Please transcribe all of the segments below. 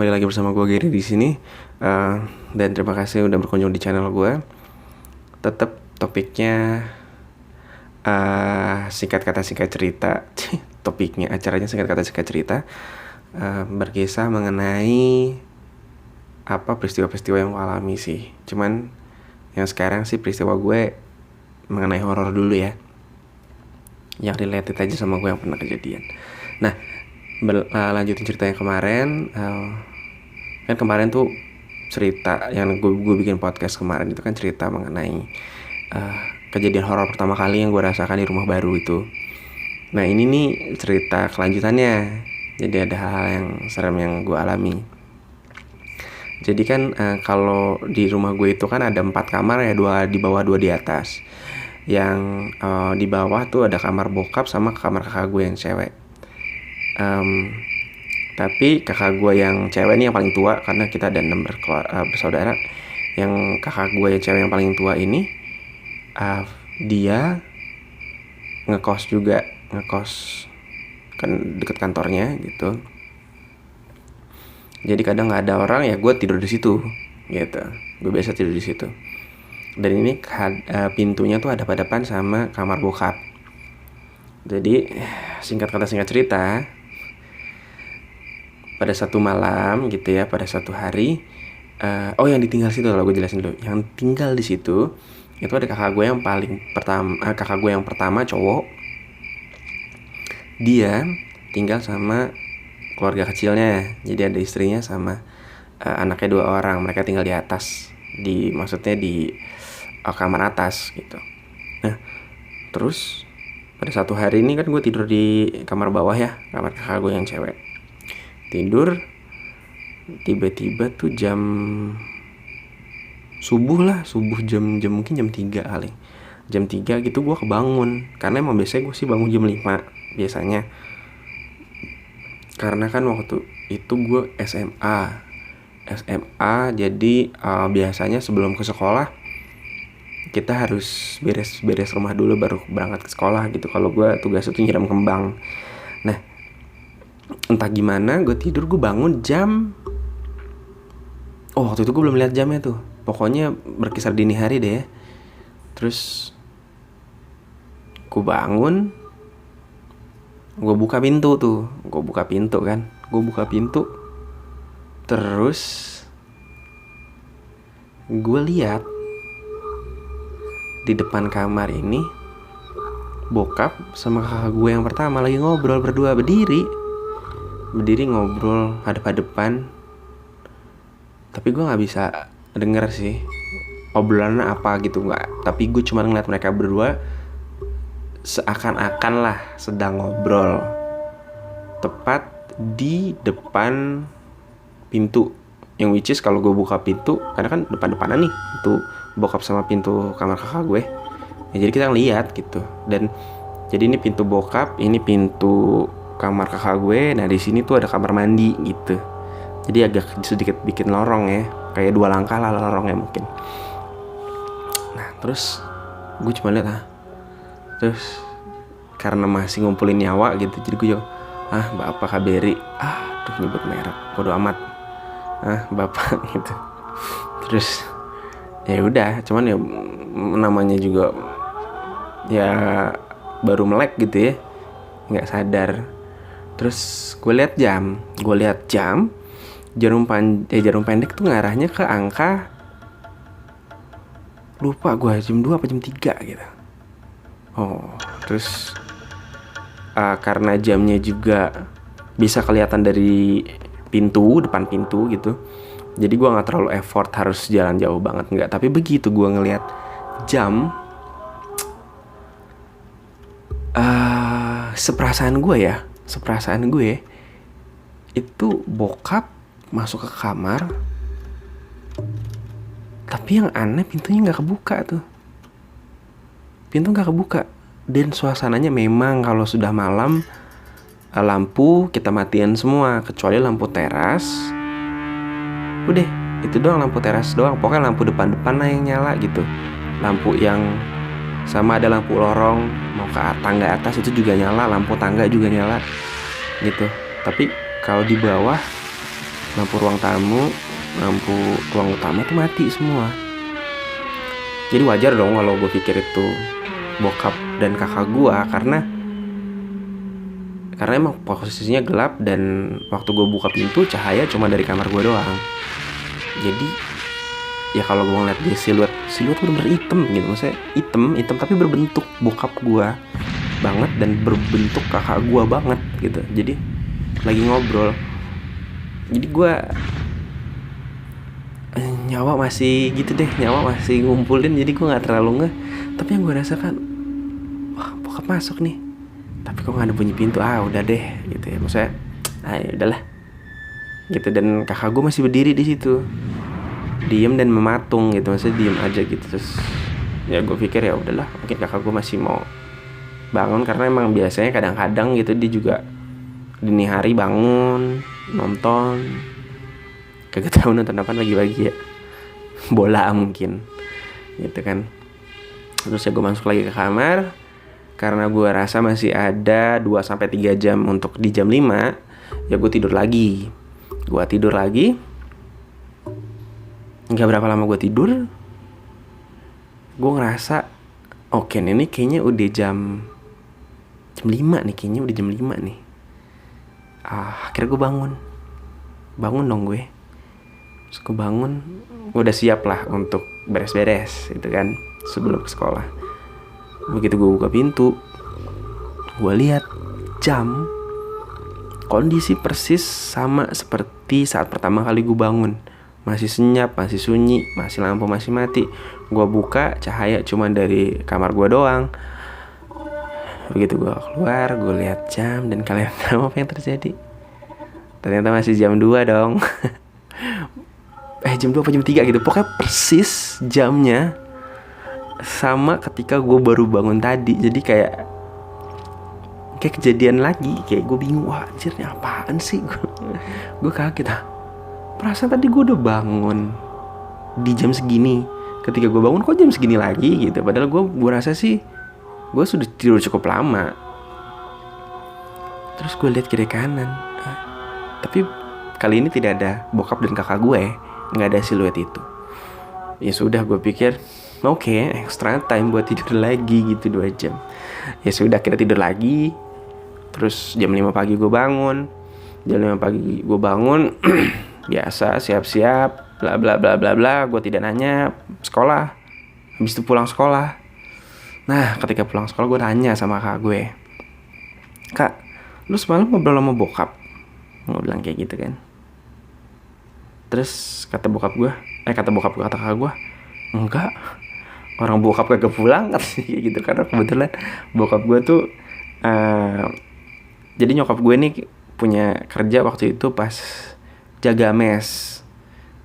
Kembali lagi bersama gue Gary di sini. Dan terima kasih udah berkunjung di channel gue. Tetap topiknya singkat kata singkat cerita. Topiknya acaranya singkat kata singkat cerita. Berkisah mengenai peristiwa-peristiwa yang gue alami sih. Cuman yang sekarang sih peristiwa gue mengenai horor dulu ya, yang related aja sama gue yang pernah kejadian. Nah, lanjutin cerita yang kemarin. Kan kemarin tuh cerita yang gue bikin podcast kemarin itu kan cerita mengenai kejadian horor pertama kali yang gue rasakan di rumah baru itu. Nah, ini nih cerita kelanjutannya. Jadi ada hal yang serem yang gue alami. Jadi kan kalau di rumah gue itu kan ada 4 kamar ya, 2 di bawah 2 di atas. Yang di bawah tuh ada kamar bokap sama kamar kakak gue yang cewek. Tapi kakak gue yang cewek ini yang paling tua, karena kita ada 6 bersaudara. Yang kakak gue yang cewek yang paling tua ini dia ngekos kan deket kantornya gitu. Jadi kadang nggak ada orang ya gue tidur di situ gitu. Gue biasa tidur di situ. Dan ini pintunya tuh ada hadapan sama kamar bokap. Jadi singkat kata singkat cerita, pada satu malam gitu ya, pada satu hari, yang ditinggal situ, kalau gue jelasin dulu. Yang tinggal di situ itu ada kakak gue yang pertama cowok. Dia tinggal sama keluarga kecilnya. Jadi ada istrinya sama anaknya 2 orang. Mereka tinggal di atas, maksudnya di kamar atas gitu. Nah, terus pada satu hari ini kan gue tidur di kamar bawah ya, kamar kakak gue yang cewek. Tidur, tiba-tiba tuh jam subuh jam mungkin jam 3 kali. Jam 3 gitu gue kebangun. Karena emang biasanya gue sih bangun jam 5 biasanya. Karena kan waktu itu gue SMA. Jadi biasanya sebelum ke sekolah kita harus beres rumah dulu baru berangkat ke sekolah gitu. Kalau gue tugas itu nyiram kembang. Nah, entah gimana gue tidur, gue bangun jam waktu itu gue belum lihat jamnya tuh. Pokoknya berkisar dini hari deh ya. Terus gue bangun, gue buka pintu kan. Terus gue lihat di depan kamar ini bokap sama kakak gue yang pertama lagi ngobrol berdua, berdiri ngobrol hadap-hadapan. Tapi gue nggak bisa denger sih obrolannya apa gitu, nggak. Tapi gue cuma ngeliat mereka berdua seakan-akan lah sedang ngobrol tepat di depan pintu, yang which is kalau gue buka pintu, karena kan depan-depanan nih pintu bokap sama pintu kamar kakak gue ya, jadi kita ngeliat gitu. Dan jadi ini pintu bokap, ini pintu kamar kakak gue. Nah di sini tuh ada kamar mandi gitu, jadi agak sedikit bikin lorong ya, kayak 2 langkah lah lorongnya mungkin. Nah terus gue cuma lihat terus karena masih ngumpulin nyawa gitu, jadi gue juga bapak KBRI, tuh nyebut merek, bodo amat, bapak gitu. Terus ya udah, cuman ya namanya juga ya baru melek gitu ya, nggak sadar. Terus gue lihat jam jarum pendek tuh ngarahnya ke angka, lupa gue jam 2 apa jam 3 gitu. Terus karena jamnya juga bisa kelihatan dari depan pintu gitu, jadi gue nggak terlalu effort harus jalan jauh banget, nggak. Tapi begitu gue ngelihat jam, seperasaan gue itu bokap masuk ke kamar, tapi yang aneh pintunya nggak kebuka. Dan suasananya memang kalau sudah malam lampu kita matiin semua kecuali lampu teras. Udah, itu doang, lampu teras doang. Pokoknya lampu depan-depan lah yang nyala gitu. Lampu yang sama ada lampu lorong mau ke tangga atas itu juga nyala, lampu tangga juga nyala gitu. Tapi kalau di bawah lampu ruang tamu, lampu ruang utama itu mati semua. Jadi wajar dong kalau gue pikir itu bokap dan kakak gue, karena emang posisinya gelap dan waktu gue buka pintu cahaya cuma dari kamar gue doang. Jadi ya kalau gue ngeliat dia siluet bener-bener hitam gitu, maksudnya hitam tapi berbentuk bokap gue banget dan berbentuk kakak gue banget gitu. Jadi lagi ngobrol, jadi gue nyawa masih gitu deh, nyawa masih ngumpulin, jadi gue nggak terlalu ngeh. Tapi yang gue rasakan, wah bokap masuk nih, tapi kok nggak ada bunyi pintu, udah deh gitu ya, maksudnya ya udahlah gitu. Dan kakak gue masih berdiri di situ, diem dan mematung gitu, maksudnya diem aja gitu. Terus ya gue pikir ya udahlah, mungkin kakak gue masih mau bangun, karena emang biasanya kadang-kadang gitu dia juga dini hari bangun nonton, kagak tahu nonton apa lagi ya, bola mungkin gitu kan. Terus ya gue masuk lagi ke kamar, karena gue rasa masih ada 2-3 jam untuk di jam 5, ya gue tidur lagi. Gak berapa lama gue tidur, gue ngerasa oke, ini kayaknya udah jam 5 nih, kayaknya udah jam 5 nih. Akhirnya gue bangun dong gue. Terus gue bangun, gue udah siap lah untuk beres-beres gitu kan sebelum ke sekolah. Begitu gue buka pintu, gue lihat jam, kondisi persis sama seperti saat pertama kali gue bangun. Masih senyap, masih sunyi, masih lampu masih mati. Gue buka, cahaya cuma dari kamar gue doang. Begitu gue keluar, gue lihat jam, dan kalian tahu apa yang terjadi? Ternyata masih jam 2 dong. Jam 2 apa jam 3 gitu. Pokoknya persis jamnya sama ketika gue baru bangun tadi. Jadi kayak kejadian lagi. Kayak gue bingung, wah anjir ini apaan sih? Gue kaget. Perasaan tadi gue udah bangun di jam segini. Ketika gue bangun kok jam segini lagi gitu. Padahal gue rasa sih gue sudah tidur cukup lama. Terus gue lihat kiri kanan, tapi kali ini tidak ada bokap dan kakak gue, nggak ada siluet itu. Ya sudah, gue pikir oke, extra time buat tidur lagi gitu 2 jam. Ya sudah, kita tidur lagi. Terus jam 5 pagi gue bangun. Biasa siap-siap, bla bla bla bla bla. Gue tidak nanya sekolah. Habis itu pulang sekolah. Nah, ketika pulang sekolah gue tanya sama kakak gue, "Kak, lu semalam ngobrol sama bokap?" Gue bilang kayak gitu kan. Terus kata kakak gue, "Enggak, orang bokap kagak pulang," katanya gitu. Karena kebetulan bokap gue tuh jadi nyokap gue nih punya kerja waktu itu pas jaga mes.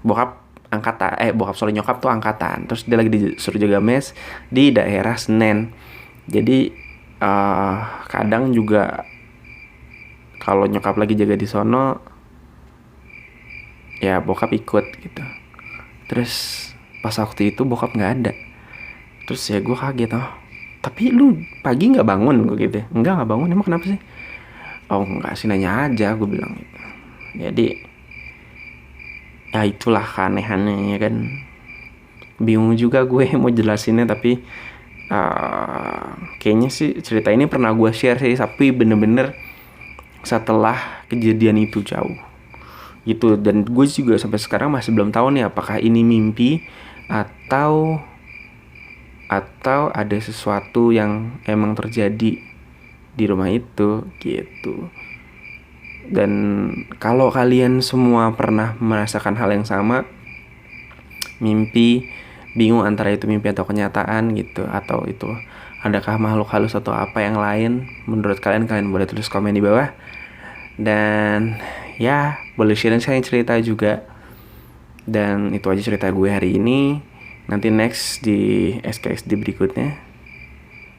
Bokap nyokap tuh angkatan. Terus dia lagi disuruh jaga mes di daerah Senen. Jadi kadang juga kalau nyokap lagi jaga di sono, ya bokap ikut gitu. Terus pas waktu itu bokap nggak ada. Terus ya gue kaget, tapi lu pagi nggak bangun? Gue gitu. Nggak bangun, emang kenapa sih? Oh nggak sih, nanya aja, gue bilang gitu. Jadi ya itulah keanehannya ya kan. Bingung juga gue mau jelasinnya, tapi kayaknya sih cerita ini pernah gue share sih, tapi bener-bener setelah kejadian itu jauh gitu. Dan gue juga sampai sekarang masih belum tahu nih apakah ini mimpi atau ada sesuatu yang emang terjadi di rumah itu gitu. Dan kalau kalian semua pernah merasakan hal yang sama, mimpi, bingung antara itu mimpi atau kenyataan gitu, atau itu adakah makhluk halus atau apa yang lain menurut kalian boleh tulis komen di bawah. Dan ya boleh share cerita juga. Dan itu aja cerita gue hari ini. Nanti next di SKSD berikutnya,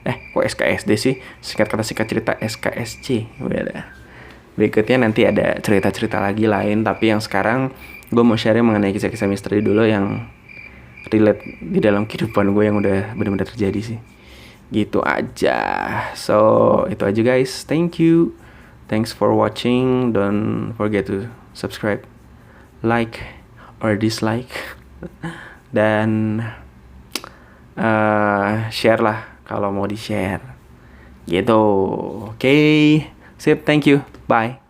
kok SKSD sih, singkat cerita SKSC. Berikutnya nanti ada cerita-cerita lagi lain, tapi yang sekarang gue mau share mengenai kisah-kisah misteri dulu yang relate di dalam kehidupan gue yang udah benar-benar terjadi sih. Gitu aja. So, itu aja guys. Thank you. Thanks for watching. Don't forget to subscribe. like or dislike. Dan share lah kalau mau di share gitu. Oke, sip, thank you, bye.